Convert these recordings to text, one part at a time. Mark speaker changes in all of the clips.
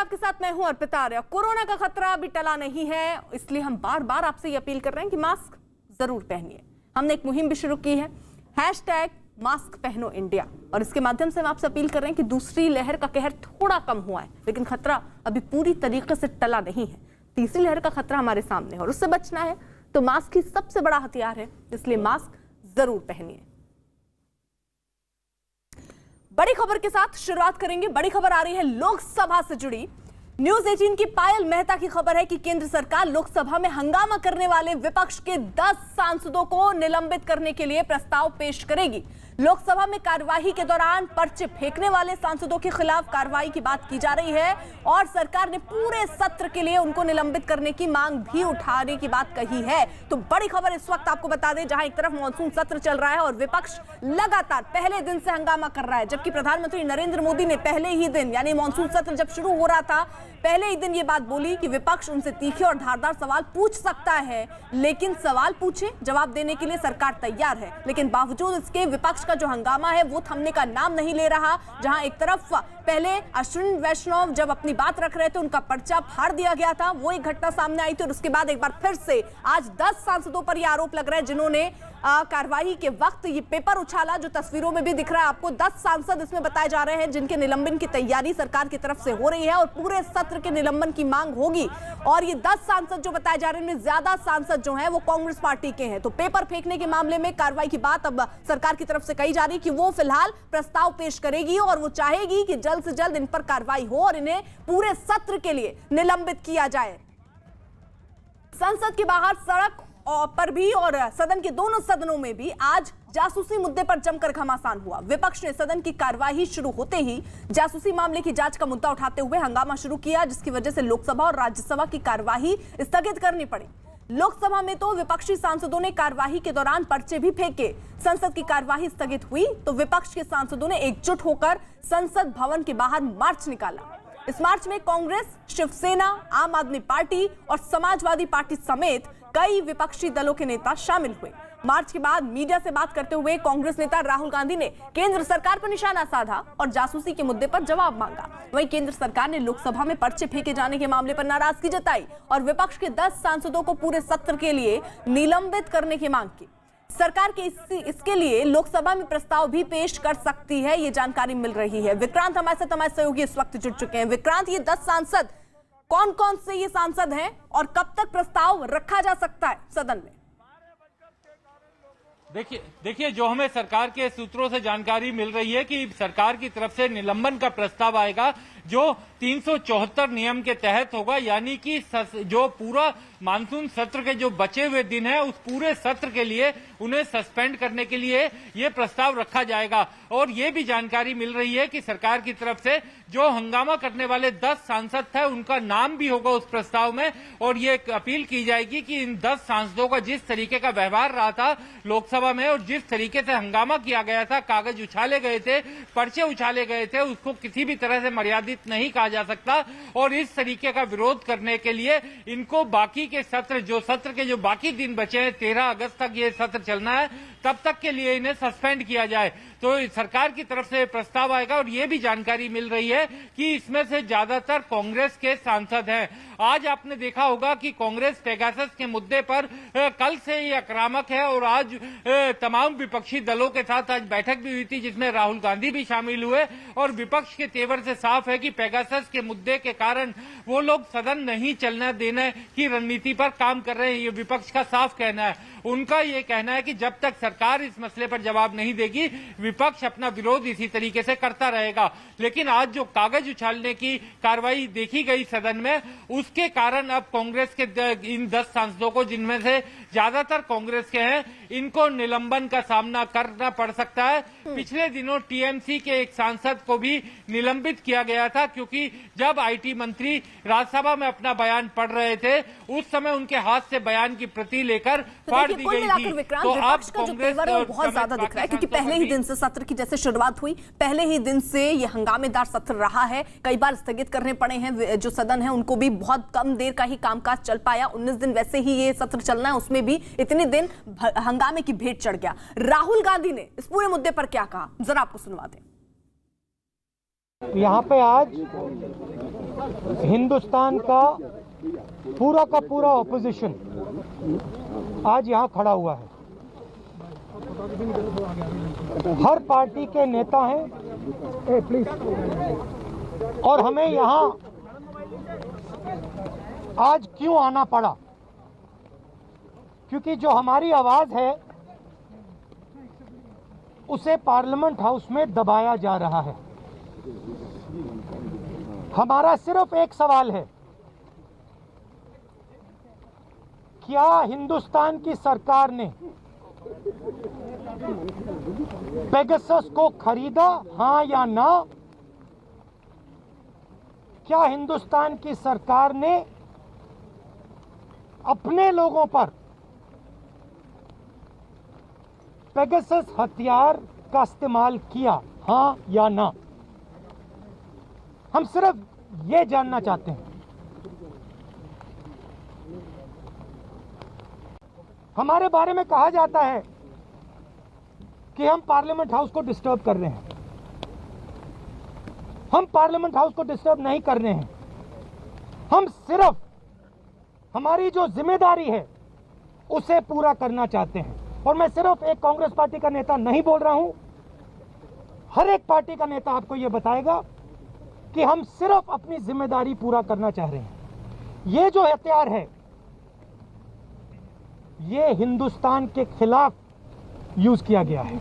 Speaker 1: आपके साथ मैं हूं अर्पिता आर्या। कोरोना का खतरा अभी टला नहीं है, इसलिए हम बार बार आपसे ये अपील कर रहे हैं कि मास्क जरूर पहनिए। हमने एक मुहिम भी शुरू की है, #मास्क पहनो इंडिया, और इसके माध्यम से हम आपसे अपील कर रहे हैं कि दूसरी लहर का कहर थोड़ा कम हुआ है, लेकिन खतरा अभी पूरी तरीके से टला नहीं है। तीसरी लहर का खतरा हमारे सामने है और उससे बचना है तो मास्क ही सबसे बड़ा हथियार है, इसलिए मास्क जरूर पहनिए। बड़ी खबर के साथ शुरुआत करेंगे। बड़ी खबर आ रही है लोकसभा से जुड़ी। न्यूज 18 की पायल मेहता की खबर है कि केंद्र सरकार लोकसभा में हंगामा करने वाले विपक्ष के 10 सांसदों को निलंबित करने के लिए प्रस्ताव पेश करेगी। लोकसभा में कार्यवाही के दौरान पर्चे फेंकने वाले सांसदों के खिलाफ कार्रवाई की बात की जा रही है और सरकार ने पूरे सत्र के लिए उनको निलंबित करने की मांग भी उठाने की बात कही है। तो बड़ी खबर इस वक्त आपको बता दें, जहां एक तरफ मॉनसून सत्र चल रहा है और विपक्ष लगातार पहले दिन से हंगामा कर रहा है, जबकि प्रधानमंत्री नरेंद्र मोदी ने पहले ही दिन यानी मॉनसून सत्र जब शुरू हो रहा था पहले ही दिन ये बात बोली कि विपक्ष उनसे तीखे और धारदार सवाल पूछ सकता है, लेकिन सवाल पूछे, जवाब देने के लिए सरकार तैयार है। लेकिन बावजूद इसके विपक्ष का जो हंगामा है वो थमने का नाम नहीं ले रहा। जहां एक तरफ पहले अश्विनी वैष्णव जब अपनी बात रख रहे थे उनका पर्चा फाड़ दिया गया था, वो एक घटना सामने आई थी, और उसके बाद एक बार फिर से आज 10 सांसदों पर यह आरोप लग रहा है जिन्होंने कार्यवाही के वक्त ये पेपर उछाला, जो तस्वीरों में भी दिख रहा है आपको। 10 सांसद इसमें बताए जा रहे हैं जिनके निलंबन की तैयारी सरकार की तरफ से हो रही है और पूरे सत्र के निलंबन की मांग होगी। और ये 10 सांसद जो बताए जा रहे हैं, ज्यादा सांसद जो हैं वो कांग्रेस पार्टी के हैं। तो पेपर फेंकने के मामले में कार्रवाई की बात अब सरकार की तरफ से कही जा रही है कि वो फिलहाल प्रस्ताव पेश करेगी और वो चाहेगी कि जल्द से जल्द इन पर कार्रवाई हो और इन्हें पूरे सत्र के लिए निलंबित किया जाए। संसद के बाहर सड़क पर भी और सदन के दोनों सदनों में भी आज जासूसी मुद्दे पर जमकर घमासान हुआ। विपक्ष ने सदन की कार्यवाही शुरू होते ही जासूसी मामले की जांच का मुद्दा उठाते हुए हंगामा शुरू किया, जिसकी वजह से लोकसभा और राज्यसभा की कार्यवाही स्थगित करनी पड़ी। लोकसभा में तो विपक्षी सांसदों ने कार्यवाही के दौरान पर्चे भी फेंके। संसद की कार्यवाही स्थगित हुई तो विपक्ष के सांसदों ने एकजुट होकर संसद भवन के बाहर मार्च निकाला। इस मार्च में कांग्रेस, शिवसेना, आम आदमी पार्टी और समाजवादी पार्टी समेत कई विपक्षी दलों के नेता शामिल हुए। मार्च के बाद मीडिया से बात करते हुए कांग्रेस नेता राहुल गांधी ने केंद्र सरकार पर निशाना साधा और जासूसी के मुद्दे पर जवाब मांगा। वहीं केंद्र सरकार ने लोकसभा में पर्चे फेंके जाने के मामले पर नाराजगी जताई और विपक्ष के 10 सांसदों को पूरे सत्र के लिए निलंबित करने की मांग की। सरकार के इसके लिए लोकसभा में प्रस्ताव भी पेश कर सकती है, ये जानकारी मिल रही है। विक्रांत हमारे सहयोगी इस वक्त जुड़ चुके हैं। विक्रांत, ये 10 सांसद कौन कौन से ये सांसद हैं और कब तक प्रस्ताव रखा जा सकता है सदन में?
Speaker 2: देखिए जो हमें सरकार के सूत्रों से जानकारी मिल रही है कि सरकार की तरफ से निलंबन का प्रस्ताव आएगा जो 374 नियम के तहत होगा, यानी कि जो पूरा मानसून सत्र के जो बचे हुए दिन हैं उस पूरे सत्र के लिए उन्हें सस्पेंड करने के लिए ये प्रस्ताव रखा जाएगा। और ये भी जानकारी मिल रही है कि सरकार की तरफ से जो हंगामा करने वाले 10 सांसद थे उनका नाम भी होगा उस प्रस्ताव में, और ये अपील की जाएगी कि इन 10 सांसदों का जिस तरीके का व्यवहार रहा था लोकसभा में और जिस तरीके से हंगामा किया गया था, कागज उछाले गए थे, पर्चे उछाले गए थे, उसको किसी भी तरह से मर्यादित नहीं कहा जा सकता। और इस तरीके का विरोध करने के लिए इनको बाकी के सत्र के जो बाकी दिन बचे हैं, 13 अगस्त तक ये सत्र चलना है, तब तक के लिए इन्हें सस्पेंड किया जाए। तो सरकार की तरफ से प्रस्ताव आएगा और ये भी जानकारी मिल रही है कि इसमें से ज्यादातर कांग्रेस के सांसद हैं। आज आपने देखा होगा कि कांग्रेस पेगासस के मुद्दे पर कल से ही आक्रामक है और आज तमाम विपक्षी दलों के साथ आज बैठक भी हुई थी जिसमें राहुल गांधी भी शामिल हुए और विपक्ष के तेवर से साफ है कि पेगासस के मुद्दे के कारण वो लोग सदन नहीं चलने देने की रणनीति पर काम कर रहे हैं। ये विपक्ष का साफ कहना है। उनका ये कहना है कि जब तक सरकार इस मसले पर जवाब नहीं देगी विपक्ष अपना विरोध इसी तरीके से करता रहेगा। लेकिन आज जो कागज उछालने की कार्रवाई देखी गई सदन में, उसके कारण अब कांग्रेस के इन 10 सांसदों को, जिनमें से ज्यादातर कांग्रेस के हैं, इनको निलंबन का सामना करना पड़ सकता है। पिछले दिनों टीएमसी के एक सांसद को भी निलंबित किया गया था क्योंकि जब आईटी मंत्री राज्यसभा में अपना बयान पढ़ रहे थे उस समय उनके हाथ से बयान की प्रति लेकर फाड़ दी गई थी।
Speaker 1: तो अब कांग्रेस बहुत ज्यादा दिख रहा है क्योंकि पहले ही दिन से सत्र की जैसे शुरुआत हुई, पहले ही दिन से ये हंगामेदार सत्र रहा है। कई बार स्थगित करने पड़े हैं, जो सदन है उनको भी बहुत कम देर का ही कामकाज चल पाया। 19 दिन वैसे ही ये सत्र चलना है, उसमें भी इतने दिन हंगामे की भेंट चढ़ गया। राहुल गांधी ने इस पूरे मुद्दे पर क्या कहा, जरा आपको सुनवा दें।
Speaker 3: यहाँ पे आज हिंदुस्तान का पूरा ऑपोजिशन आज यहाँ खड़ा हुआ है। हर पार्टी के नेता हैं प्लीज, और हमें यहाँ आज क्यों आना पड़ा? क्योंकि जो हमारी आवाज है उसे पार्लियामेंट हाउस में दबाया जा रहा है। हमारा सिर्फ एक सवाल है, क्या हिंदुस्तान की सरकार ने पेगासस को खरीदा, हां या ना? क्या हिंदुस्तान की सरकार ने अपने लोगों पर पेगासस हथियार का इस्तेमाल किया, हां या ना? हम सिर्फ ये जानना चाहते हैं। हमारे बारे में कहा जाता है कि हम पार्लियामेंट हाउस को डिस्टर्ब कर रहे हैं। हम पार्लियामेंट हाउस को डिस्टर्ब नहीं कर रहे हैं। हम सिर्फ हमारी जो जिम्मेदारी है उसे पूरा करना चाहते हैं। और मैं सिर्फ एक कांग्रेस पार्टी का नेता नहीं बोल रहा हूं, हर एक पार्टी का नेता आपको यह बताएगा कि हम सिर्फ अपनी जिम्मेदारी पूरा करना चाह रहे हैं। ये जो हथियार है ये हिंदुस्तान के खिलाफ यूज किया गया है।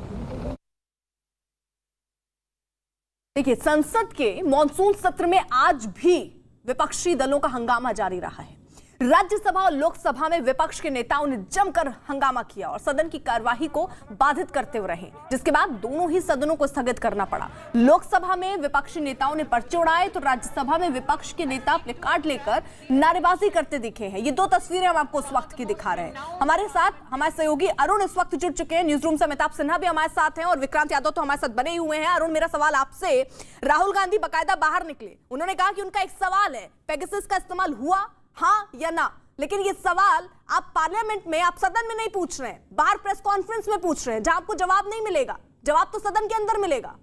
Speaker 1: देखिए, संसद के मॉनसून सत्र में आज भी विपक्षी दलों का हंगामा जारी रहा है। राज्यसभा और लोकसभा में विपक्ष के नेताओं ने जमकर हंगामा किया और सदन की कार्यवाही को बाधित करते हुए रहे, जिसके बाद दोनों ही सदनों को स्थगित करना पड़ा। लोकसभा में विपक्षी नेताओं ने पर्चे उड़ाए तो राज्यसभा में विपक्ष के नेता प्ले कार्ड लेकर नारेबाजी करते दिखे हैं। ये दो तस्वीरें हम आपको उस वक्त की दिखा रहे हैं। हमारे साथ हमारे सहयोगी अरुण इस वक्त जुड़ चुके हैं न्यूज रूम से। अमिताभ सिन्हा भी हमारे साथ हैं और विक्रांत यादव तो हमारे साथ बने हुए हैं। अरुण, मेरा सवाल आपसे, राहुल गांधी बाकायदा बाहर निकले, उन्होंने कहा कि उनका एक सवाल है, पेगासस का इस्तेमाल हुआ, हाँ या ना? लेकिन ये सवाल आप पार्लियामेंट में, आप सदन में नहीं पूछ रहे हैं, बाहर प्रेस कॉन्फ्रेंस में पूछ रहे हैं, जहां आपको जवाब नहीं मिलेगा। जवाब तो सदन के अंदर मिलेगा।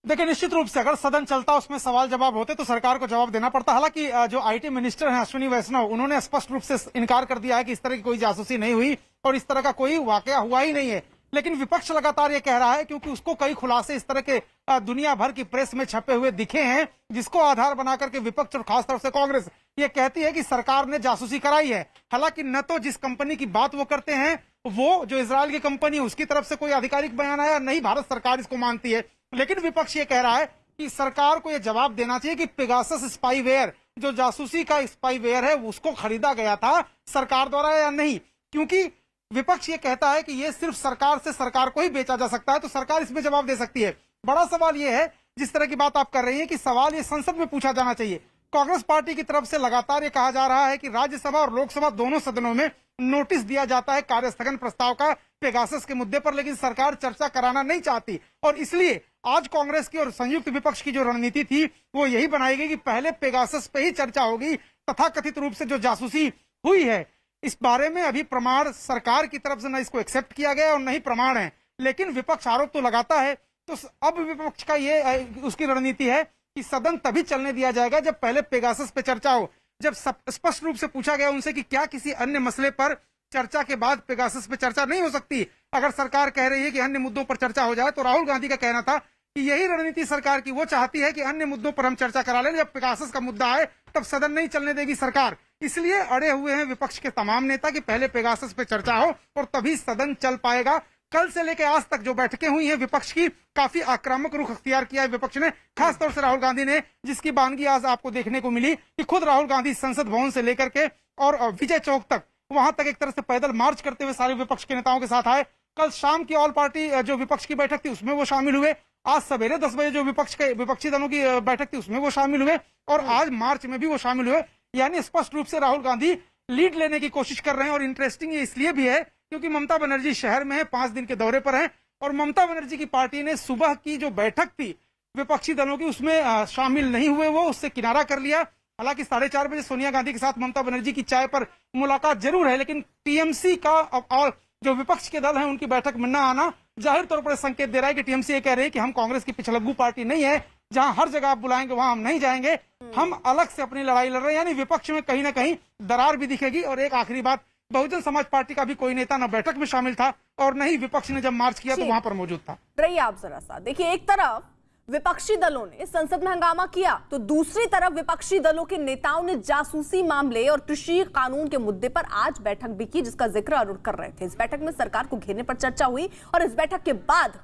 Speaker 4: देखिए, निश्चित रूप से अगर सदन चलता उसमें सवाल जवाब होते तो सरकार को जवाब देना पड़ता। हालांकि जो आईटी मिनिस्टर हैं अश्विनी वैष्णव, उन्होंने स्पष्ट रूप से इनकार कर दिया है कि इस तरह की कोई जासूसी नहीं हुई और इस तरह का कोई वाकया हुआ ही नहीं है। लेकिन विपक्ष लगातार ये कह रहा है, क्योंकि उसको कई खुलासे इस तरह के दुनिया भर की प्रेस में छपे हुए दिखे हैं, जिसको आधार बना करके विपक्ष और खास तौर से कांग्रेस ये कहती है कि सरकार ने जासूसी कराई है। हालांकि न तो जिस कंपनी की बात वो करते हैं वो जो इजरायल की कंपनी है उसकी तरफ से कोई आधिकारिक बयान आया, नहीं भारत सरकार इसको मानती है। लेकिन विपक्ष ये कह रहा है कि सरकार को यह जवाब देना चाहिए कि पेगासस स्पाईवेयर, जो जासूसी का स्पाईवेयर है, उसको खरीदा गया था सरकार द्वारा या नहीं। क्योंकि विपक्ष ये कहता है कि ये सिर्फ सरकार से सरकार को ही बेचा जा सकता है, तो सरकार इसमें जवाब दे सकती है। बड़ा सवाल ये है, जिस तरह की बात आप कर रही हैं, कि सवाल ये संसद में पूछा जाना चाहिए। कांग्रेस पार्टी की तरफ से लगातार ये कहा जा रहा है कि राज्यसभा और लोकसभा दोनों सदनों में नोटिस दिया जाता है कार्यस्थगन प्रस्ताव का पेगासस के मुद्दे पर, लेकिन सरकार चर्चा कराना नहीं चाहती। और इसलिए आज कांग्रेस की और संयुक्त विपक्ष की जो रणनीति थी वो यही बनाई गई कि पहले पेगासस पे ही चर्चा होगी। तथाकथित रूप से जो जासूसी हुई है इस बारे में अभी प्रमाण सरकार की तरफ से न इसको एक्सेप्ट किया गया और न ही प्रमाण है, लेकिन विपक्ष आरोप तो लगाता है। तो अब विपक्ष का ये उसकी रणनीति है कि सदन तभी चलने दिया जाएगा जब पहले पेगासस पे चर्चा हो। जब स्पष्ट रूप से पूछा गया उनसे कि क्या किसी अन्य मसले पर चर्चा के बाद पेगासस पे चर्चा नहीं हो सकती, अगर सरकार कह रही है कि अन्य मुद्दों पर चर्चा हो जाए, तो राहुल गांधी का कहना था कि यही रणनीति सरकार की, वो चाहती है कि अन्य मुद्दों पर हम चर्चा करा लें, जब पेगासस का मुद्दा आए तब सदन नहीं चलने देगी सरकार। इसलिए अड़े हुए हैं विपक्ष के तमाम नेता कि पहले पेगासस पे चर्चा हो और तभी सदन चल पाएगा। कल से लेकर आज तक जो बैठकें हुई हैं विपक्ष की, काफी आक्रामक रुख अख्तियार किया है विपक्ष ने, खासतौर से राहुल गांधी ने, जिसकी बानगी आज आपको देखने को मिली कि खुद राहुल गांधी संसद भवन से लेकर के और विजय चौक तक, वहां तक एक तरह से पैदल मार्च करते हुए सारे विपक्ष के नेताओं के साथ आए। कल शाम की ऑल पार्टी जो विपक्ष की बैठक थी उसमें वो शामिल हुए। आज सवेरे 10 बजे जो विपक्षी दलों की बैठक थी उसमें वो शामिल हुए और आज मार्च में भी वो शामिल हुए। यानी स्पष्ट रूप से राहुल गांधी लीड लेने की कोशिश कर रहे हैं। और इंटरेस्टिंग ये इसलिए भी है क्योंकि ममता बनर्जी शहर में है, 5 दिन के दौरे पर हैं और ममता बनर्जी की पार्टी ने सुबह की जो बैठक थी विपक्षी दलों की उसमें शामिल नहीं हुए, वो उससे किनारा कर लिया। हालांकि 4:30 बजे सोनिया गांधी के साथ ममता बनर्जी की चाय पर मुलाकात जरूर है, लेकिन टीएमसी का और जो विपक्ष के दल हैं उनकी बैठक में न आना जाहिर तौर पर संकेत दे रहा है कि टीएमसी ये कह रही है कि हम कांग्रेस की पिछलग्गू पार्टी नहीं है, जहां हर जगह आप बुलाएंगे वहां हम नहीं जाएंगे, हम अलग से अपनी लड़ाई लड़ रहे हैं। यानी विपक्ष में कहीं ना कहीं दरार भी दिखेगी। और एक आखिरी बात, बहुजन समाज पार्टी का भी कोई नेता न बैठक में शामिल था और न ही विपक्ष ने जब मार्च किया तो वहां पर मौजूद था।
Speaker 1: रहिए आप जरा सा देखिए, एक तरफ विपक्षी दलों ने संसद में हंगामा किया तो दूसरी तरफ विपक्षी दलों के नेताओं ने जासूसी मामले और कृषि कानून के मुद्दे पर आज बैठक भी की, जिसका जिक्र अरुण कर रहे थे। इस बैठक में सरकार को घेरने पर चर्चा हुई और इस बैठक के बाद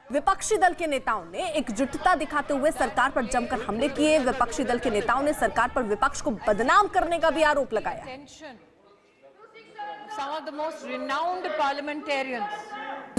Speaker 1: विपक्षी दल के नेताओं ने एकजुटता दिखाते हुए सरकार पर जमकर हमले किए। विपक्षी दल के नेताओं ने सरकार पर विपक्ष को बदनाम करने का भी आरोप लगाया।
Speaker 5: Some of the most renowned parliamentarians.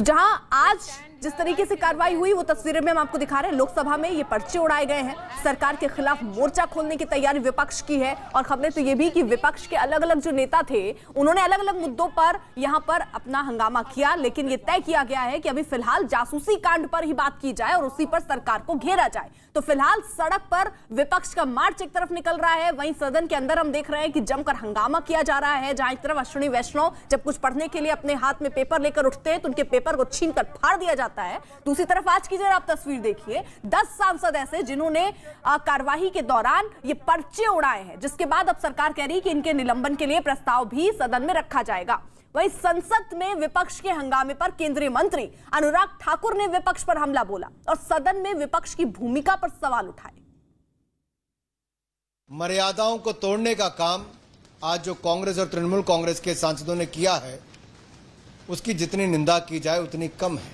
Speaker 1: जहां आज जिस तरीके से कार्रवाई हुई वो तस्वीरें में हम आपको दिखा रहे हैं। लोकसभा में ये पर्चे उड़ाए गए हैं, सरकार के खिलाफ मोर्चा खोलने की तैयारी विपक्ष की है। और खबरें तो ये भी कि विपक्ष के अलग अलग जो नेता थे उन्होंने अलग अलग मुद्दों पर यहां पर अपना हंगामा किया, लेकिन ये तय किया गया है कि अभी फिलहाल जासूसी कांड पर ही बात की जाए और उसी पर सरकार को घेरा जाए। तो फिलहाल सड़क पर विपक्ष का मार्च एक तरफ निकल रहा है, वहीं सदन के अंदर हम देख रहे हैं कि जमकर हंगामा किया जा रहा है। जहां एक तरफ अश्विनी वैष्णव जब कुछ पढ़ने के लिए अपने हाथ में पेपर लेकर उठते हैं तो उनके पेपर को छीनकर फाड़ दिया जाता है। दूसरी तरफ आज की जरा आप तस्वीर देखिए, 10 सांसद ऐसे जिन्होंने कार्यवाही के दौरान ये पर्चे उड़ाए हैं, जिसके बाद अब सरकार कह रही है कि इनके निलंबन के लिए प्रस्ताव भी सदन में रखा जाएगा। वहीं संसद में विपक्ष के हंगामे पर केंद्रीय मंत्री अनुराग ठाकुर ने विपक्ष पर हमला बोला और सदन में विपक्ष की भूमिका पर सवाल उठाए।
Speaker 6: मर्यादाओं को तोड़ने का काम आज जो कांग्रेस और तृणमूल कांग्रेस के सांसदों ने किया है, उसकी जितनी निंदा की जाए उतनी कम है।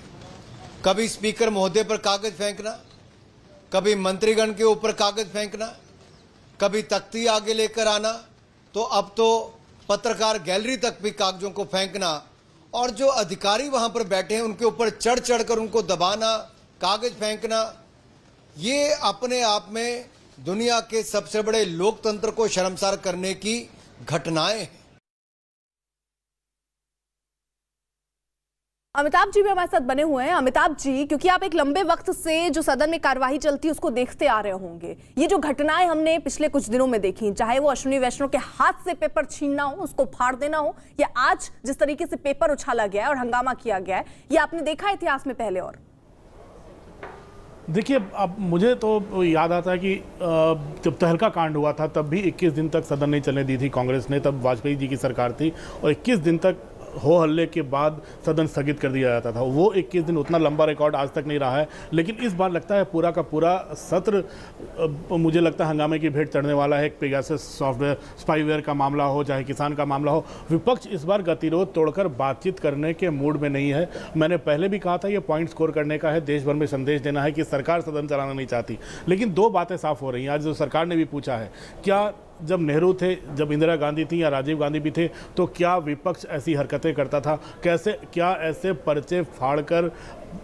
Speaker 6: कभी स्पीकर महोदय पर कागज फेंकना, कभी मंत्रीगण के ऊपर कागज फेंकना, कभी तख्ती आगे लेकर आना, तो अब तो पत्रकार गैलरी तक भी कागजों को फेंकना और जो अधिकारी वहां पर बैठे हैं उनके ऊपर चढ़ चढ़कर उनको दबाना, कागज फेंकना, ये अपने आप में दुनिया के सबसे बड़े लोकतंत्र को शर्मसार करने की घटनाएं हैं।
Speaker 1: अमिताभ जी भी हमारे साथ बने हुए हैं। अमिताभ जी, क्योंकि आप एक लंबे वक्त से जो सदन में कार्यवाही चलती है उसको देखते आ रहे होंगे, ये जो घटनाएं हमने पिछले कुछ दिनों में देखी, चाहे वो अश्विनी वैष्णव के हाथ से पेपर छीनना हो, उसको फाड़ देना हो, या आज जिस तरीके से पेपर उछाला गया है और हंगामा किया गया है, ये आपने देखा इतिहास में पहले? और
Speaker 7: देखिए, अब मुझे तो याद आता है कि जब तहलका कांड हुआ था तब भी 21 दिन तक सदन नहीं चलने दी थी कांग्रेस ने, तब वाजपेयी जी की सरकार थी और 21 दिन तक हो हल्ले के बाद सदन स्थगित कर दिया जाता था। वो 21 दिन उतना लंबा रिकॉर्ड आज तक नहीं रहा है, लेकिन इस बार लगता है पूरा का पूरा सत्र मुझे लगता है हंगामे की भेंट चढ़ने वाला है। पेगासस सॉफ्टवेयर स्पाईवेयर का मामला हो, चाहे किसान का मामला हो, विपक्ष इस बार गतिरोध तोड़कर बातचीत करने के मूड में नहीं है। मैंने पहले भी कहा था ये पॉइंट स्कोर करने का है, देश भर में संदेश देना है कि सरकार सदन चलाना नहीं चाहती। लेकिन दो बातें साफ हो रही हैं। आज जो सरकार ने भी पूछा है, क्या जब नेहरू थे, जब इंदिरा गांधी थी या राजीव गांधी भी थे, तो क्या विपक्ष ऐसी हरकतें करता था? क्या ऐसे पर्चे फाड़कर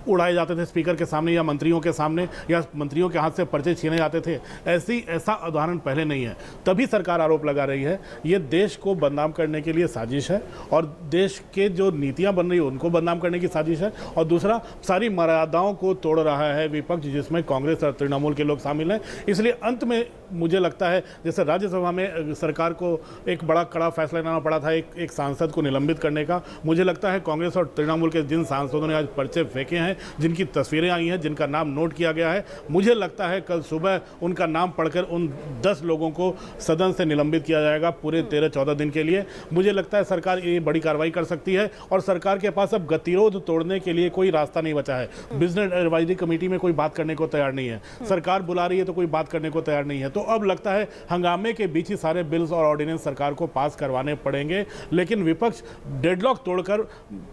Speaker 7: उड़ाए जाते थे स्पीकर के सामने या मंत्रियों के सामने, या मंत्रियों के हाथ से पर्चे छीने जाते थे? ऐसा उदाहरण पहले नहीं है। तभी सरकार आरोप लगा रही है ये देश को बदनाम करने के लिए साजिश है और देश के जो नीतियां बन रही है उनको बदनाम करने की साजिश है। और दूसरा, सारी मर्यादाओं को तोड़ रहा है विपक्ष, जिसमें कांग्रेस और तृणमूल के लोग शामिल हैं। इसलिए अंत में मुझे लगता है जैसे राज्यसभा में सरकार को एक बड़ा कड़ा फैसला लेना पड़ा था एक सांसद को निलंबित करने का, मुझे लगता है कांग्रेस और तृणमूल के जिन सांसदों ने आज पर्चे फेंके हैं, जिनकी तस्वीरें आई हैं, जिनका नाम नोट किया गया है, मुझे लगता है कल सुबह उनका नाम पढ़कर उन 10 लोगों को सदन से निलंबित किया जाएगा पूरे 13-14 दिन के लिए। मुझे लगता है सरकार ये बड़ी कार्रवाई कर सकती है और सरकार के पास अब गतिरोध तोड़ने के लिए कोई रास्ता नहीं बचा है। बिजनेस एडवाइजरी कमेटी में कोई बात करने को तैयार नहीं है, सरकार बुला रही है तो कोई बात करने को तैयार नहीं है। तो अब लगता है हंगामे के बीच ही सारे बिल्स और ऑर्डिनेंस सरकार को पास करवाने पड़ेंगे, लेकिन विपक्ष डेडलॉक तोड़कर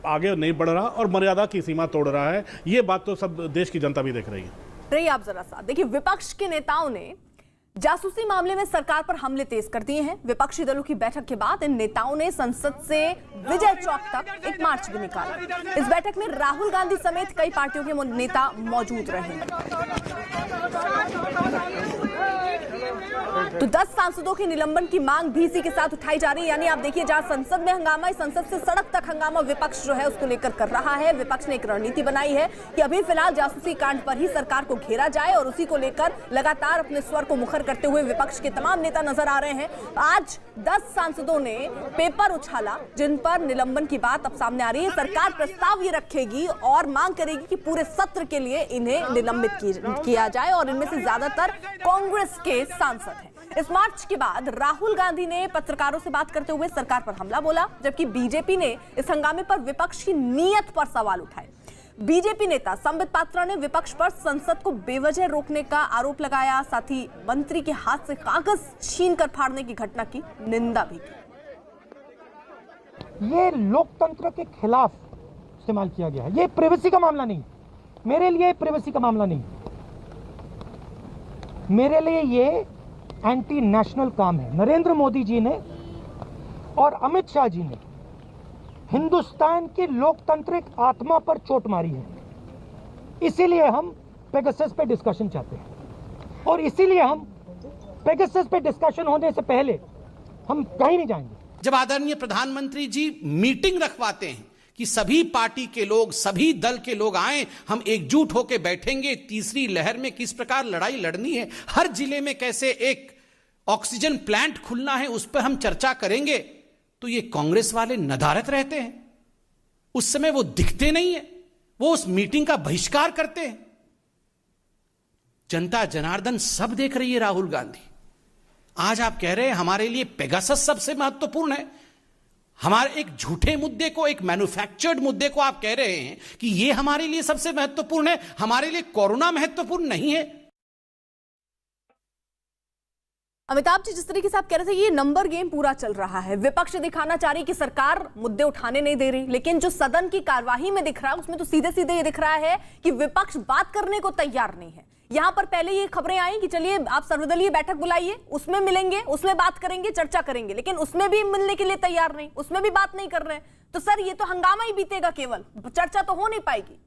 Speaker 7: आगे नहीं बढ़ रहा और मर्यादा की सीमा तोड़ रहा है। ये बात तो सब देश की जनता भी देख रही है।
Speaker 1: रही आप जरा सा देखिए, विपक्ष के नेताओं ने जासूसी मामले में सरकार पर हमले तेज कर दिए हैं। विपक्षी दलों की बैठक के बाद इन नेताओं ने संसद से विजय चौक तक एक मार्च भी निकाला। इस बैठक में राहुल गांधी समेत कई पार्टियों के नेता मौजूद रहे। तो 10 सांसदों के निलंबन की मांग भी इसी के साथ उठाई जा रही है। यानी आप देखिए, जहां संसद में हंगामा, संसद से सड़क तक हंगामा विपक्ष जो है उसको लेकर कर रहा है। विपक्ष ने एक रणनीति बनाई है कि अभी फिलहाल जासूसी कांड पर ही सरकार को घेरा जाए और उसी को लेकर लगातार अपने स्वर को मुखर करते हुए विपक्ष के तमाम नेता नजर आ रहे हैं। आज 10 सांसदों ने पेपर उछाला जिन पर निलंबन की बात अब सामने आ रही है। सरकार प्रस्ताव ये रखेगी और मांग करेगी कि पूरे सत्र के लिए इन्हें निलंबित किया जाए और इनमें से ज्यादातर कांग्रेस के सांसद हैं। इस मार्च के बाद राहुल गांधी ने पत्रकारों से बात करते हुए सरकार पर हमला बोला, जबकि बीजेपी ने इस हंगामे पर विपक्ष की नीयत पर सवाल उठाए। बीजेपी नेता संबित पात्रा ने विपक्ष पर संसद को बेवजह रोकने का आरोप लगाया, साथ ही मंत्री के हाथ से कागज छीनकर फाड़ने की घटना की निंदा भी की।
Speaker 3: ये लोकतंत्र के खिलाफ इस्तेमाल किया गया है। ये प्राइवेसी का मामला नहीं, मेरे लिए प्राइवेसी का मामला नहीं, मेरे लिए ये एंटी नेशनल काम है। नरेंद्र मोदी जी ने और अमित शाह जी ने हिंदुस्तान की लोकतांत्रिक आत्मा पर चोट मारी है। इसीलिए हम पेगासस पे डिस्कशन चाहते हैं और इसीलिए हम पेगासस पे डिस्कशन होने से पहले हम कहीं नहीं जाएंगे।
Speaker 8: जब आदरणीय प्रधानमंत्री जी मीटिंग रखवाते हैं कि सभी पार्टी के लोग, सभी दल के लोग आए, हम एकजुट होकर बैठेंगे, तीसरी लहर में किस प्रकार लड़ाई लड़नी है, हर जिले में कैसे एक ऑक्सीजन प्लांट खुलना है, उस पर हम चर्चा करेंगे, तो ये कांग्रेस वाले नदारत रहते हैं। उस समय वो दिखते नहीं है, वो उस मीटिंग का बहिष्कार करते हैं। जनता जनार्दन सब देख रही है। राहुल गांधी, आज आप कह रहे हैं हमारे लिए पेगासस सबसे महत्वपूर्ण है। हमारे एक झूठे मुद्दे को, एक मैन्युफैक्चर्ड मुद्दे को आप कह रहे हैं कि यह हमारे लिए सबसे महत्वपूर्ण है। हमारे लिए कोरोना महत्वपूर्ण नहीं है।
Speaker 1: अमिताभ जी, जिस तरीके से आप कह रहे थे, ये नंबर गेम पूरा चल रहा है। विपक्ष दिखाना चाह रही कि सरकार मुद्दे उठाने नहीं दे रही, लेकिन जो सदन की कार्यवाही में दिख रहा है उसमें तो सीधे सीधे ये दिख रहा है कि विपक्ष बात करने को तैयार नहीं है। यहां पर पहले ये खबरें आई कि चलिए आप सर्वदलीय बैठक बुलाइए, उसमें मिलेंगे, उसमें बात करेंगे, चर्चा करेंगे, लेकिन उसमें भी मिलने के लिए तैयार नहीं, उसमें भी बात नहीं कर रहे हैं। तो सर, ये तो हंगामा ही बीतेगा, केवल चर्चा तो हो नहीं पाएगी।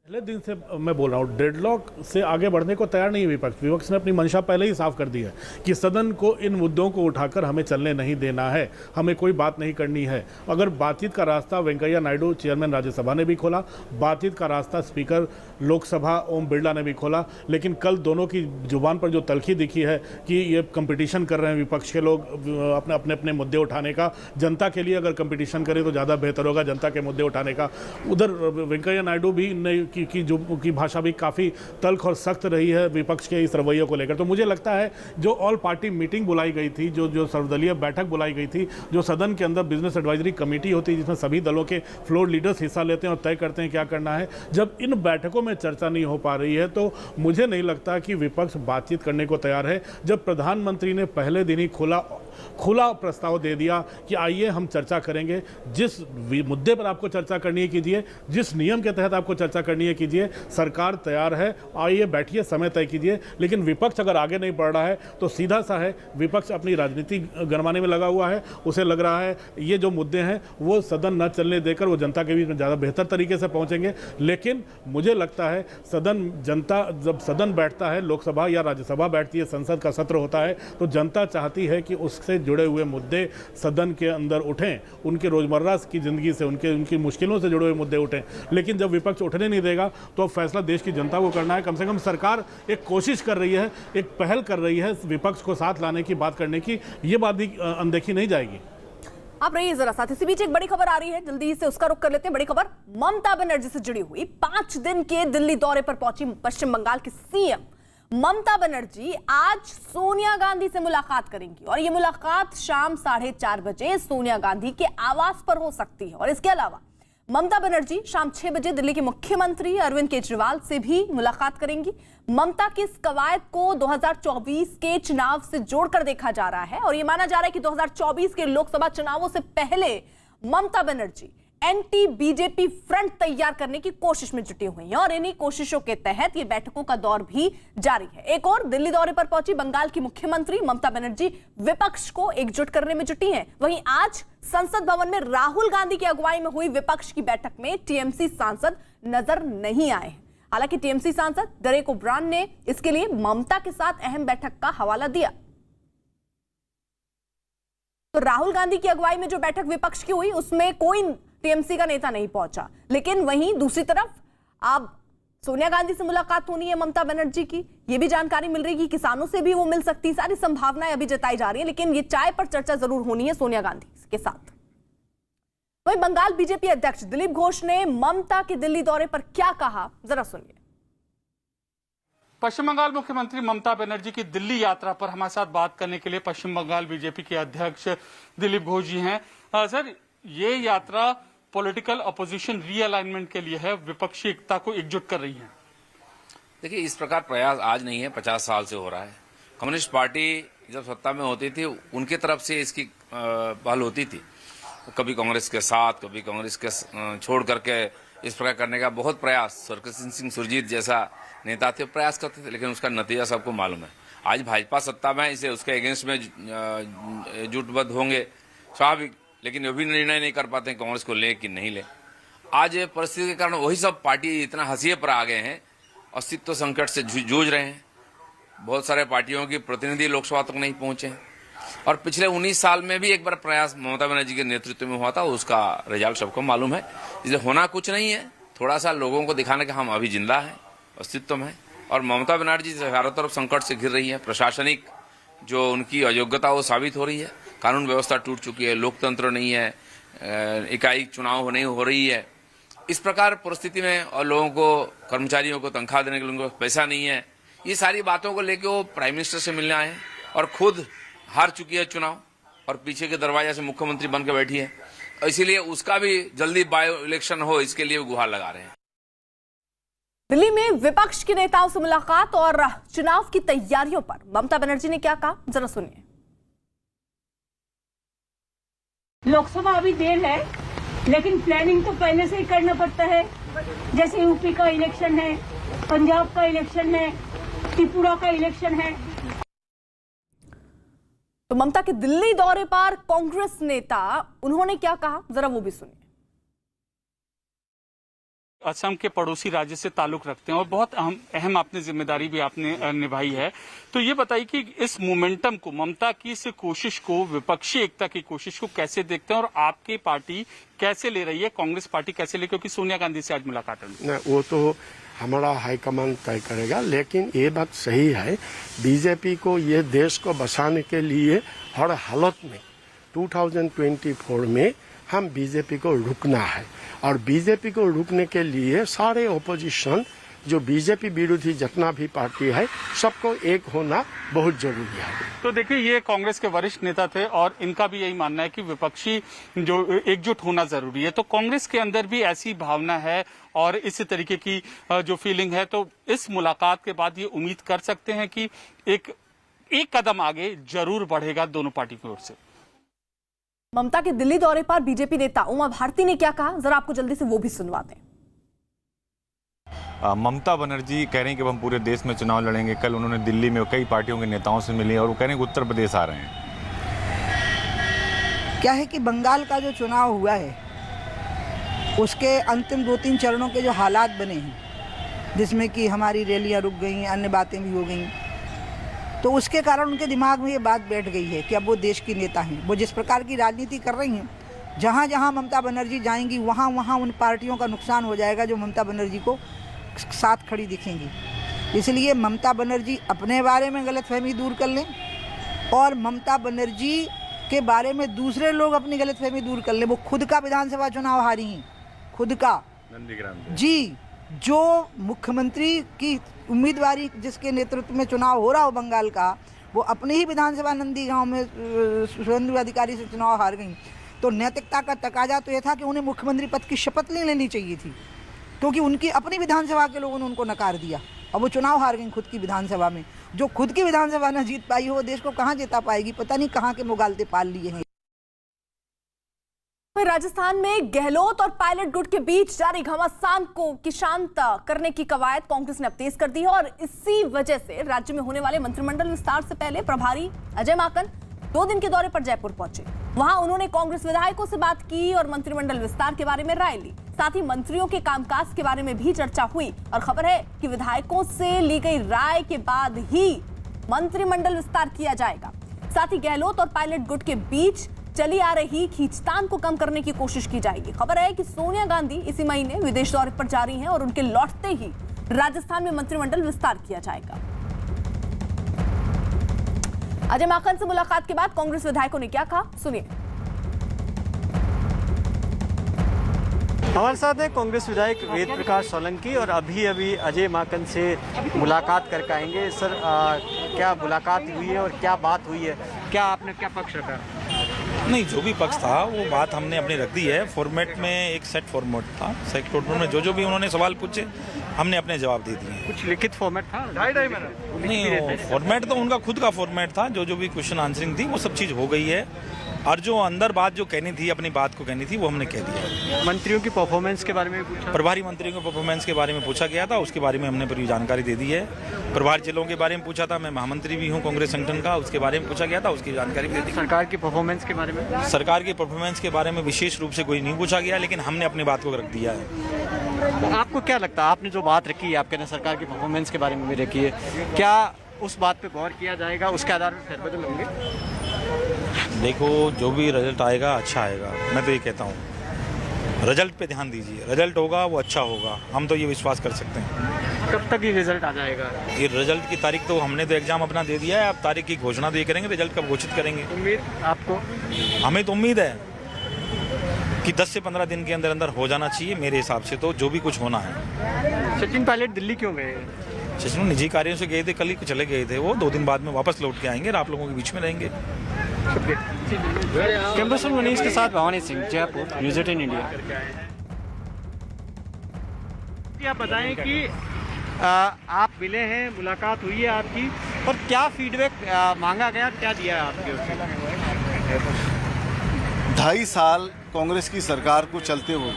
Speaker 7: पहले दिन से मैं बोल रहा हूँ, डेडलॉक से आगे बढ़ने को तैयार नहीं है विपक्ष। विपक्ष ने अपनी मंशा पहले ही साफ कर दी है कि सदन को इन मुद्दों को उठाकर हमें चलने नहीं देना है, हमें कोई बात नहीं करनी है। अगर बातचीत का रास्ता वेंकैया नायडू चेयरमैन राज्यसभा ने भी खोला, बातचीत का रास्ता स्पीकर लोकसभा ओम बिरला ने भी खोला, लेकिन कल दोनों की जुबान पर जो तलखी दिखी है कि ये कंपटीशन कर रहे हैं विपक्ष के लोग अपने अपने अपने मुद्दे उठाने का। जनता के लिए अगर कंपटीशन करें तो ज़्यादा बेहतर होगा, जनता के मुद्दे उठाने का। उधर वेंकैया नायडू भी की भाषा भी काफ़ी तल्ख और सख्त रही है विपक्ष के इस रवैये को लेकर। तो मुझे लगता है जो ऑल पार्टी मीटिंग बुलाई गई थी, जो सर्वदलीय बैठक बुलाई गई थी, जो सदन के अंदर बिजनेस एडवाइजरी कमेटी होती है जिसमें सभी दलों के फ्लोर लीडर्स हिस्सा लेते हैं और तय करते हैं क्या करना है, जब इन बैठकों में चर्चा नहीं हो पा रही है तो मुझे नहीं लगता कि विपक्ष बातचीत करने को तैयार है। जब प्रधानमंत्री ने पहले दिन ही खुला प्रस्ताव दे दिया कि आइए हम चर्चा करेंगे, जिस मुद्दे पर आपको चर्चा करनी है कीजिए, जिस नियम के तहत आपको चर्चा करनी है कीजिए, सरकार तैयार है, आइए बैठिए, समय तय कीजिए। लेकिन विपक्ष अगर आगे नहीं बढ़ रहा है तो सीधा सा है, विपक्ष अपनी राजनीति गरमाने में लगा हुआ है। उसे लग रहा है ये जो मुद्दे हैं वो सदन न चलने देकर वो जनता के बीच में ज़्यादा बेहतर तरीके से पहुंचेंगे। लेकिन मुझे लगता है जब सदन बैठता है, लोकसभा या राज्यसभा बैठती है, संसद का सत्र होता है, तो जनता चाहती है कि उससे जुड़े हुए मुद्दे सदन के अंदर उठें, उनके रोजमर्रा की जिंदगी से, उनकी मुश्किलों से जुड़े हुए मुद्दे उठें। लेकिन जब विपक्ष उठने नहीं देगा तो अब फैसला देश की जनता को करना है। कम से कम सरकार एक कोशिश कर रही है, एक पहल कर रही है विपक्ष को साथ लाने की, बात करने की। ये बात भी अनदेखी नहीं जाएगी।
Speaker 1: आप रहिए जरा साथ। इसी बीच एक बड़ी खबर आ रही है, जल्दी से उसका रुख कर लेते हैं। बड़ी खबर ममता बनर्जी से जुड़ी हुई। 5 दिन के दिल्ली दौरे पर पहुंची पश्चिम बंगाल की सीएम ममता बनर्जी आज सोनिया गांधी से मुलाकात करेंगी और यह मुलाकात शाम 4:30 बजे सोनिया गांधी के आवास पर हो सकती है। और इसके अलावा ममता बनर्जी शाम 6 बजे दिल्ली के मुख्यमंत्री अरविंद केजरीवाल से भी मुलाकात करेंगी। ममता की इस कवायद को 2024 के चुनाव से जोड़कर देखा जा रहा है और यह माना जा रहा है कि 2024 के लोकसभा चुनावों से पहले Mamata Banerjee anti BJP front तैयार करने की कोशिश में जुटी हुई हैं और इन्हीं कोशिशों के तहत ये बैठकों का दौर भी जारी है। एक और दिल्ली दौरे पर पहुंची बंगाल की मुख्यमंत्री ममता बनर्जी विपक्ष को एकजुट करने में जुटी हैं। वहीं आज संसद भवन में राहुल गांधी की अगुवाई में हुई विपक्ष की बैठक में टीएमसी सांसद नजर नहीं आए। हालांकि टीएमसी सांसद डेरेक ओब्रायन ने इसके लिए ममता के साथ अहम बैठक का हवाला दिया। तो राहुल गांधी की अगुवाई में जो बैठक विपक्ष की हुई उसमें कोई टीएमसी का नेता नहीं पहुंचा, लेकिन वहीं दूसरी तरफ अब सोनिया गांधी से मुलाकात होनी है ममता बनर्जी की, ये भी जानकारी मिल रही है कि किसानों से भी वो मिल सकती है। सारी संभावनाएं अभी जताई जा रही है, लेकिन ये चाय पर चर्चा जरूर होनी है सोनिया गांधी के साथ। वहीं बंगाल बीजेपी अध्यक्ष दिलीप घोष ने ममता के दिल्ली दौरे पर क्या कहा, जरा सुनिए।
Speaker 9: पश्चिम बंगाल मुख्यमंत्री ममता बनर्जी की दिल्ली यात्रा पर हमारे साथ बात करने के लिए पश्चिम बंगाल बीजेपी के अध्यक्ष दिलीप घोष जी हैं। सर, ये यात्रा पॉलिटिकल अपोजिशन रीअलाइनमेंट के लिए है, विपक्षी एकता को एकजुट कर रही है।
Speaker 10: देखिए, इस प्रकार प्रयास आज नहीं है, 50 साल से हो रहा है। कम्युनिस्ट पार्टी जब सत्ता में होती थी उनकी तरफ से इसकी पहल होती थी, कभी कांग्रेस के साथ कभी कांग्रेस के छोड़ करके इस प्रकार करने का बहुत प्रयास, सरकसिंह सिंह सुरजीत जैसा नेता थे प्रयास करते थे, लेकिन उसका नतीजा सबको मालूम है। आज भाजपा सत्ता में इसे उसके अगेंस्ट में जुटबद्ध होंगे स्वाभाविक, लेकिन ये भी निर्णय नहीं कर पाते कांग्रेस को ले कि नहीं ले। आज परिस्थिति के कारण वही सब पार्टी इतना हंसिए पर आ गए हैं, अस्तित्व संकट से जूझ रहे हैं। बहुत सारे पार्टियों की प्रतिनिधि लोकसभा तक नहीं पहुंचे हैं, और पिछले 19 साल में भी एक बार प्रयास ममता बनर्जी के नेतृत्व में हुआ था, उसका रिजल्ट सबको मालूम है। इसलिए होना कुछ नहीं है, थोड़ा सा लोगों को दिखाने का हम अभी जिंदा हैं, अस्तित्व में है। और ममता बनर्जी चारों तरफ संकट से घिर रही है, प्रशासनिक जो उनकी अयोग्यता वो साबित हो रही है, कानून व्यवस्था टूट चुकी है, लोकतंत्र नहीं है, इकाई चुनाव नहीं हो रही है। इस प्रकार परिस्थिति में और लोगों को, कर्मचारियों को तनख्वाह देने के लिए उनको पैसा नहीं है, ये सारी बातों को लेकर वो प्राइम मिनिस्टर से मिलने आए और खुद हार चुकी है चुनाव और पीछे के दरवाजे से मुख्यमंत्री बन के बैठी है, इसीलिए उसका भी जल्दी बायो इलेक्शन हो इसके लिए गुहार लगा रहे हैं।
Speaker 1: दिल्ली में विपक्ष के नेताओं से मुलाकात और चुनाव की तैयारियों पर ममता बनर्जी ने क्या कहा, जरा सुनिए।
Speaker 11: लोकसभा अभी देर है, लेकिन प्लानिंग तो पहले से ही करना पड़ता है। जैसे यूपी का इलेक्शन है, पंजाब का इलेक्शन है, त्रिपुरा का इलेक्शन है।
Speaker 1: तो ममता के दिल्ली दौरे पर कांग्रेस नेता उन्होंने क्या कहा, जरा वो भी सुनिए।
Speaker 9: असम के पड़ोसी राज्य से ताल्लुक रखते हैं और बहुत अहम आपने जिम्मेदारी भी आपने निभाई है, तो ये बताइए कि इस मोमेंटम को, ममता की इस कोशिश को, विपक्षी एकता की कोशिश को कैसे देखते हैं और आपकी पार्टी कैसे ले रही है, कांग्रेस पार्टी कैसे ले, क्योंकि सोनिया गांधी से आज मुलाकात है।
Speaker 12: वो तो हमारा हाईकमान तय करेगा, लेकिन ये बात सही है, बीजेपी को ये देश को बचाने के लिए हर हालत में 2024 में हम बीजेपी को रुकना है, और बीजेपी को रुकने के लिए सारे ओपोजिशन जो बीजेपी विरोधी जितना भी पार्टी है सबको एक होना बहुत जरूरी है।
Speaker 9: तो देखिए, ये कांग्रेस के वरिष्ठ नेता थे और इनका भी यही मानना है कि विपक्षी जो एकजुट होना जरूरी है, तो कांग्रेस के अंदर भी ऐसी भावना है और इस तरीके की जो फीलिंग है, तो इस मुलाकात के बाद ये उम्मीद कर सकते हैं कि एक कदम आगे जरूर बढ़ेगा दोनों पार्टी की ओर से।
Speaker 1: ममता के दिल्ली दौरे पर बीजेपी नेता उमा भारती ने क्या कहा, जरा आपको जल्दी से वो भी सुनवाते हैं।
Speaker 13: ममता बनर्जी कह रही हैं कि हम पूरे देश में चुनाव लड़ेंगे। कल उन्होंने दिल्ली में कई पार्टियों के नेताओं से मिली और वो कह रहे हैं कि उत्तर प्रदेश आ रहे हैं।
Speaker 14: क्या है कि बंगाल का जो चुनाव हुआ है उसके अंतिम 2-3 चरणों के जो हालात बने हैं, जिसमें कि हमारी रैलियां रुक गई, अन्य बातें भी हो गई, तो उसके कारण उनके दिमाग में ये बात बैठ गई है कि अब वो देश की नेता हैं। वो जिस प्रकार की राजनीति कर रही हैं, जहाँ जहाँ ममता बनर्जी जाएंगी वहाँ वहाँ उन पार्टियों का नुकसान हो जाएगा जो ममता बनर्जी को साथ खड़ी दिखेंगी। इसलिए ममता बनर्जी अपने बारे में गलतफहमी दूर कर लें और ममता बनर्जी के बारे में दूसरे लोग अपनी गलतफहमी दूर कर लें। वो खुद का विधानसभा चुनाव हारी हैं, खुद का जी, जो मुख्यमंत्री की उम्मीदवारी जिसके नेतृत्व में चुनाव हो रहा हो बंगाल का, वो अपने ही विधानसभा नंदीगांव में शुभेंदु अधिकारी से चुनाव हार गई। तो नैतिकता का तकाजा तो यह था कि उन्हें मुख्यमंत्री पद की शपथ नहीं लेनी चाहिए थी, क्योंकि उनकी अपनी विधानसभा के लोगों ने उनको नकार दिया और वो चुनाव हार गई खुद की विधानसभा में। जो खुद की विधानसभा न जीत पाई हो, वो देश को कहाँ जिता पाएगी, पता नहीं कहाँ के मुगालते पाल लिए हैं।
Speaker 1: राजस्थान में गहलोत और पायलट गुट के बीच जारी घमासान को शांत करने की कवायद कांग्रेस ने अब तेज कर दी है और इसी वजह से राज्य में होने वाले मंत्रिमंडल विस्तार से पहले प्रभारी अजय माकन 2 दिन के दौरे पर जयपुर पहुंचे। वहां उन्होंने कांग्रेस विधायकों से बात की और मंत्रिमंडल विस्तार के बारे में राय ली। साथ ही मंत्रियों के कामकाज के बारे में भी चर्चा हुई और खबर है कि विधायकों से ली गई राय के बाद ही मंत्रिमंडल विस्तार किया जाएगा। साथ ही गहलोत और पायलट गुट के बीच चली आ रही खींचतान को कम करने की कोशिश की जाएगी। खबर है कि सोनिया गांधी इसी महीने विदेश दौरे पर जा रही हैं और उनके लौटते ही राजस्थान में मंत्रिमंडल विस्तार किया जाएगा। अजय माकन से मुलाकात के बाद कांग्रेस विधायकों ने क्या कहा, सुनिए।
Speaker 15: हमारे साथ है कांग्रेस विधायक वेद प्रकाश सोलंकी और अभी अजय माकन से मुलाकात करके आएंगे। सर, क्या मुलाकात हुई है और क्या बात हुई है, क्या आपने क्या पक्ष रखा?
Speaker 16: नहीं, जो भी पक्ष था वो बात हमने अपनी रख दी है। फॉर्मेट में एक सेट फॉर्मेट था, सेट फॉर्मेट में जो भी उन्होंने सवाल पूछे हमने अपने जवाब दे दिए।
Speaker 15: कुछ लिखित फॉर्मेट था?
Speaker 16: नहीं, फॉर्मेट तो उनका खुद का फॉर्मेट था, जो भी क्वेश्चन आंसरिंग थी वो सब चीज़ हो गई है और जो अंदर बात जो कहनी थी, अपनी बात को कहनी थी, वो हमने कह दिया।
Speaker 15: मंत्रियों की परफॉर्मेंस के बारे में पूछा?
Speaker 16: प्रभारी मंत्रियों के परफॉर्मेंस के बारे में पूछा गया था, उसके बारे में हमने पूरी जानकारी दे दी है। प्रभारी जिलों के बारे में पूछा था, मैं महामंत्री भी हूँ कांग्रेस संगठन का, उसके बारे में पूछा गया था, उसकी जानकारी भी दे दी।
Speaker 15: सरकार की परफॉर्मेंस के बारे में?
Speaker 16: सरकार की परफॉर्मेंस के बारे में विशेष रूप से कोई नहीं पूछा गया, लेकिन हमने अपनी बात को रख दिया है।
Speaker 15: आपको क्या लगता है, आपने जो बात रखी है, आप कहते हैं सरकार की परफॉर्मेंस के बारे में भी रखी है, क्या उस बात पे गौर किया जाएगा, उसके आधार पर फेरबदल होंगे?
Speaker 16: देखो, जो भी रिजल्ट आएगा अच्छा आएगा, मैं तो ये कहता हूँ। रिजल्ट पे ध्यान दीजिए, रिजल्ट होगा वो अच्छा होगा, हम तो ये विश्वास कर सकते हैं।
Speaker 15: कब तक ये रिजल्ट आ जाएगा?
Speaker 16: ये रिजल्ट की तारीख तो हमने तो एग्जाम अपना दे दिया है, अब तारीख की घोषणा तो ये करेंगे, रिजल्ट कब घोषित करेंगे।
Speaker 15: उम्मीद आपको?
Speaker 16: हमें तो उम्मीद है कि 10 से 15 दिन के अंदर अंदर हो जाना चाहिए, मेरे हिसाब से तो जो भी कुछ होना है।
Speaker 15: सचिन पायलट दिल्ली क्यों गए?
Speaker 16: सचिन निजी कार्यों से गए थे, कल ही चले गए थे वो, 2 दिन बाद में वापस लौट के आएंगे और आप लोगों के बीच में रहेंगे।
Speaker 15: कैमरा मनीष के साथ भवानी सिंह, जयपुर, न्यूज़ 18 इंडिया। आप बताएं कि आप मिले हैं, मुलाकात हुई है आपकी, और क्या फीडबैक मांगा गया, क्या दिया है आपके उसमें?
Speaker 17: 2.5 साल कांग्रेस की सरकार को चलते हुए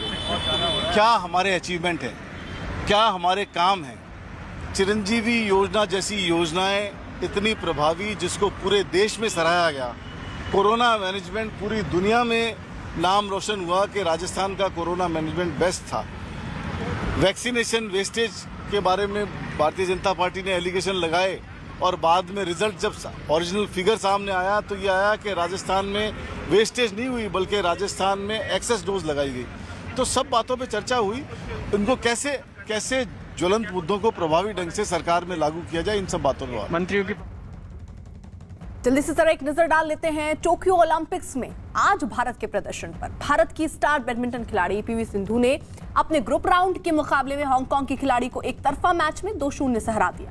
Speaker 17: क्या हमारे अचीवमेंट है, क्या हमारे काम हैं। चिरंजीवी योजना जैसी योजनाएं इतनी प्रभावी, जिसको पूरे देश में सराहा गया। कोरोना मैनेजमेंट पूरी दुनिया में नाम रोशन हुआ कि राजस्थान का कोरोना मैनेजमेंट बेस्ट था। वैक्सीनेशन वेस्टेज के बारे में भारतीय जनता पार्टी ने एलिगेशन लगाए और बाद में रिजल्ट जब ओरिजिनल फिगर सामने आया तो ये आया कि राजस्थान में वेस्टेज नहीं हुई, बल्कि राजस्थान में एक्सेस डोज लगाई गई। तो सब बातों पे चर्चा हुई, इनको कैसे ज्वलंत मुद्दों को प्रभावी ढंग से सरकार में लागू किया जाए, इन सब बातों पर
Speaker 15: मंत्रियों की।
Speaker 1: जल्दी से जरा एक नजर डाल लेते हैं टोक्यो ओलंपिक्स में आज भारत के प्रदर्शन पर। भारत की स्टार बैडमिंटन खिलाड़ी पीवी सिंधु ने अपने ग्रुप राउंड के मुकाबले में हांगकांग की खिलाड़ी को एक तरफा मैच में 2-0 से हरा दिया।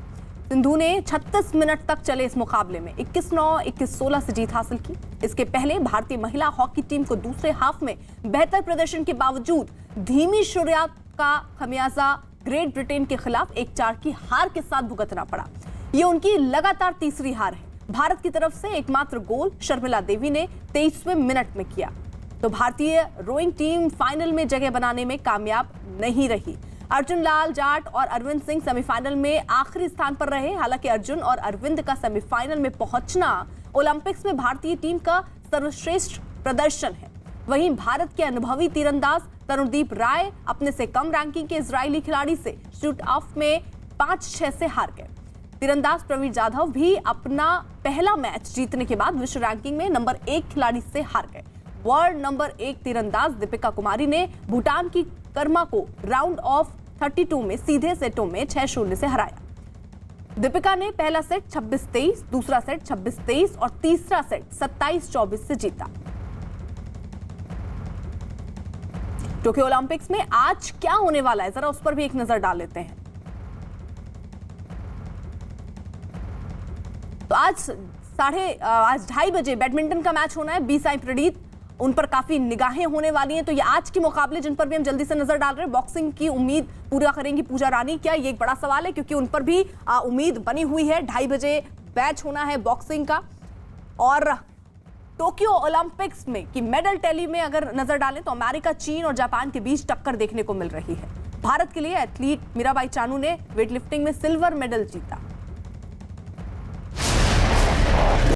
Speaker 1: सिंधु ने 36 मिनट तक चले इस मुकाबले में 21-9, 21-16 से जीत हासिल की। इसके पहले भारतीय महिला हॉकी टीम को दूसरे हाफ में बेहतर प्रदर्शन के बावजूद धीमी शुरुआत का खमियाजा ग्रेट ब्रिटेन के खिलाफ 1-4 की हार के साथ भुगतना पड़ा। ये उनकी लगातार तीसरी हार है। भारत की तरफ से एकमात्र गोल शर्मिला देवी ने 23वें मिनट में किया। तो भारतीय रोइंग टीम फाइनल में जगह बनाने में कामयाब नहीं रही। अर्जुन लाल जाट और अरविंद सिंह सेमीफाइनल में आखिरी स्थान पर रहे। हालांकि अर्जुन और अरविंद का सेमीफाइनल में पहुंचना ओलंपिक्स में भारतीय टीम का सर्वश्रेष्ठ प्रदर्शन है। वहीं भारत के अनुभवी तीरंदाज तरुणदीप राय अपने से कम रैंकिंग के इजरायली खिलाड़ी से शूट ऑफ में 5-6 से हार गए। तीरंदाज प्रवीण जाधव भी अपना पहला मैच जीतने के बाद विश्व रैंकिंग में नंबर 1 खिलाड़ी से हार गए। वर्ल्ड नंबर 1 तीरंदाज दीपिका कुमारी ने भूटान की कर्मा को राउंड ऑफ 32 में सीधे सेटों में 6-0 से हराया। दीपिका ने पहला सेट 26-23, दूसरा सेट 26-23 और तीसरा सेट 27-24 से जीता। टोक्यो ओलंपिक्स में आज क्या होने वाला है, जरा उस पर भी एक नजर डाल लेते हैं। तो आज 2:30 बजे बैडमिंटन का मैच होना है। बी साई प्रणीत, उन पर काफी निगाहें होने वाली हैं। तो ये आज के मुकाबले जिन पर भी हम जल्दी से नजर डाल रहे हैं, बॉक्सिंग की उम्मीद पूरा करेंगी पूजा रानी क्या, ये एक बड़ा सवाल है, क्योंकि उन पर भी उम्मीद बनी हुई है। 2:30 बजे मैच होना है बॉक्सिंग का। और टोक्यो ओलंपिक्स में की मेडल टैली में अगर नजर डालें तो अमेरिका, चीन और जापान के बीच टक्कर देखने को मिल रही है। भारत के लिए एथलीट मीराबाई चानू ने वेटलिफ्टिंग में सिल्वर मेडल जीता।